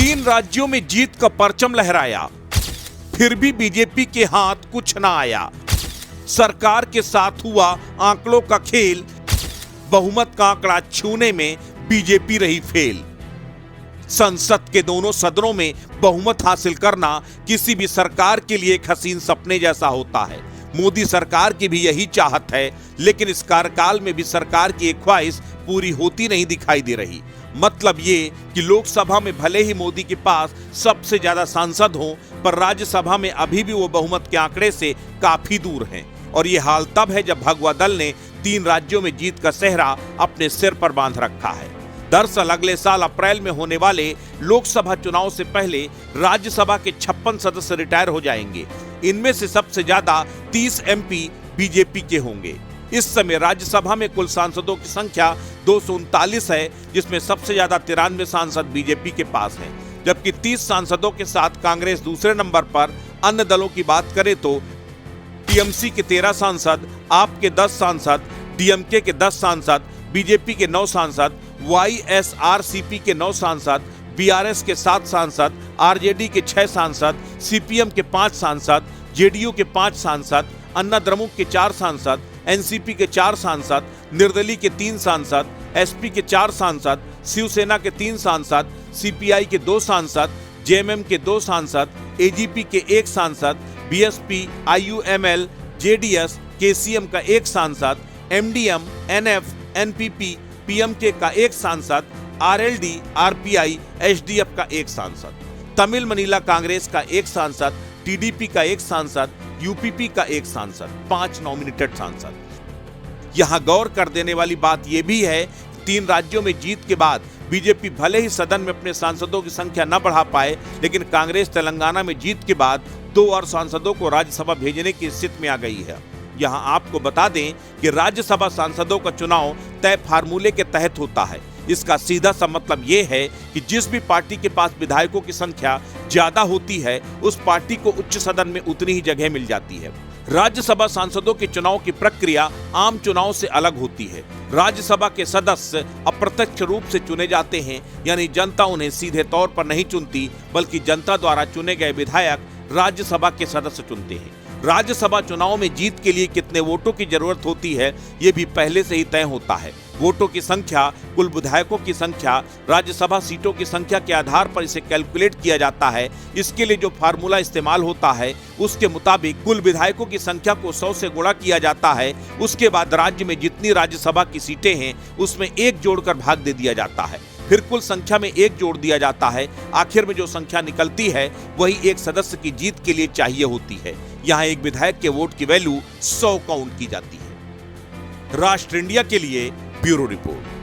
3 राज्यों में जीत का परचम लहराया, फिर भी बीजेपी के हाथ कुछ ना आया। सरकार के साथ हुआ आंकड़ों का खेल, बहुमत का आंकड़ा छूने में बीजेपी रही फेल। संसद के दोनों सदनों में बहुमत हासिल करना किसी भी सरकार के लिए एक हसीन सपने जैसा होता है। मोदी सरकार की भी यही चाहत है, लेकिन इस कार्यकाल में भी सरकार की एक ख्वाहिश पूरी होती नहीं दिखाई दे रही। मतलब ये कि लोकसभा में भले ही मोदी के पास सबसे ज्यादा सांसद हों, पर राज्यसभा में अभी भी वो बहुमत के आंकड़े से काफी दूर हैं। और ये हाल तब है जब भगवा दल ने 3 राज्यों में जीत का सेहरा अपने सिर पर बांध रखा है। दरअसल अगले साल अप्रैल में होने वाले लोकसभा चुनाव से पहले राज्यसभा के 56 सदस्य रिटायर हो जाएंगे। इनमें से सबसे ज्यादा 30 एमपी बीजेपी के होंगे। इस समय राज्यसभा में कुल सांसदों की संख्या 239 है, जिसमें सबसे ज्यादा 93 सांसद बीजेपी के पास हैं, जबकि 30 सांसदों के साथ कांग्रेस दूसरे नंबर पर। अन्य दलों की बात करें तो टीएमसी के 13 सांसद, आप के 10 सांसद, डीएमके के 10 सांसद, बीजेपी के 9 सांसद, वाईएसआरसीपी के 9 सांसद, बीआरएस के 7 सांसद, आरजेडी के 6 सांसद, सीपीएम के 5 सांसद, जेडीयू के 5 सांसद, अन्ना द्रमुक के 4 सांसद, एनसीपी के 4 सांसद, निर्दलीय के 3 सांसद, एसपी के 4 सांसद, शिवसेना के 3 सांसद, सीपीआई के 2 सांसद, जेएमएम के 2 सांसद, एजीपी के 1 सांसद, बीएसपी, आईयूएमएल, जेडीएस, केसीएम का 1 सांसद, एमडीएम, एनएफ, एनपीपी, पीएमके का 1 सांसद, आरएलडी, आरपीआई, एचडीएफ का 1 सांसद, तमिल मनीला कांग्रेस का 1 सांसद, टीडीपी का 1 सांसद, यूपीपी का 1 सांसद, 5 नॉमिनेटेड सांसद। यहां गौर कर देने वाली बात यह भी है कि 3 राज्यों में जीत के बाद बीजेपी भले ही सदन में अपने सांसदों की संख्या न बढ़ा पाए, लेकिन कांग्रेस तेलंगाना में जीत के बाद 2 और सांसदों को राज्यसभा भेजने की स्थिति में आ गई है। यहां आपको बता दें कि राज्यसभा सांसदों का चुनाव तय फार्मूले के तहत होता है। इसका सीधा सा मतलब ये है कि जिस भी पार्टी के पास विधायकों की संख्या ज्यादा होती है, उस पार्टी को उच्च सदन में उतनी ही जगह मिल जाती है। राज्यसभा सांसदों के चुनाव की प्रक्रिया आम चुनाव से अलग होती है। राज्यसभा के सदस्य अप्रत्यक्ष रूप से चुने जाते हैं, यानी जनता उन्हें सीधे तौर पर नहीं चुनती, बल्कि जनता द्वारा चुने गए विधायक राज्यसभा के सदस्य चुनते हैं। राज्यसभा चुनाव में जीत के लिए कितने वोटों की जरूरत होती है, ये भी पहले से ही तय होता है। वोटों की संख्या, कुल विधायकों की संख्या, राज्यसभा सीटों की संख्या के आधार पर इसे कैलकुलेट किया जाता है। इसके लिए जो फार्मूला इस्तेमाल होता है, उसके मुताबिक कुल विधायकों की संख्या को 100 से गुणा किया जाता है। उसके बाद राज्य में जितनी राज्यसभा की सीटें हैं, उसमें 1 जोड़कर भाग दे दिया जाता है। फिर कुल संख्या में 1 जोड़ दिया जाता है। आखिर में जो संख्या निकलती है, वही एक सदस्य की जीत के लिए चाहिए होती है। यहाँ एक विधायक के वोट की वैल्यू 100 काउंट की जाती है। राष्ट्र इंडिया के लिए ब्यूरो रिपोर्ट।